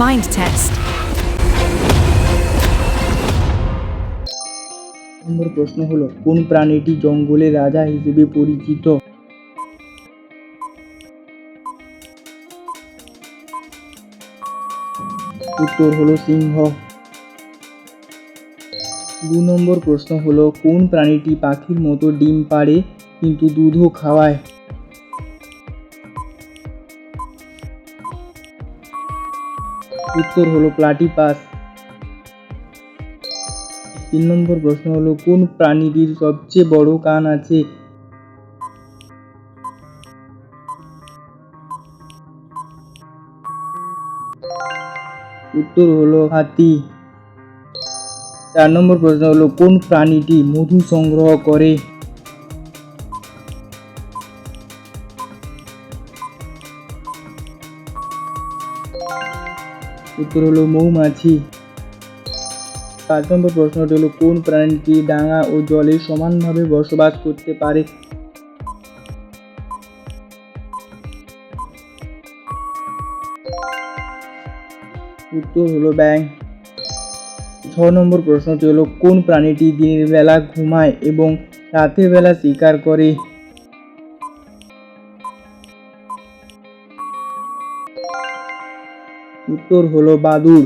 Mind test. নম্বর প্রশ্ন হলো কোন প্রাণীটি জঙ্গলের রাজা হিসেবে পরিচিত? উত্তর হলো সিংহ। 2 নম্বর প্রশ্ন হলো কোন প্রাণীটি পাখির মতো ডিম পাড়ে কিন্তু দুধও খাওয়ায়? উত্তর হলো প্লাটিপাস। 3 নম্বর প্রশ্ন হলো কোন প্রাণীটির সবচেয়ে বড় কান আছে? উত্তর হলো হাতি। 4 নম্বর প্রশ্ন হলো কোন প্রাণীটি মধু সংগ্রহ করে? উত্তর হলো মৌমাছি। 5 নম্বর প্রশ্নটি হলো কোন প্রাণীটি ডাঙা ও জলে সমানভাবে বসবাস করতে পারে? উত্তর হলো ব্যাঙ। 6 নম্বর প্রশ্নটি হলো কোন প্রাণীটি দিনের বেলা ঘুমায় এবং রাতের বেলা শিকার করে? উত্তর হলো বাদুড়।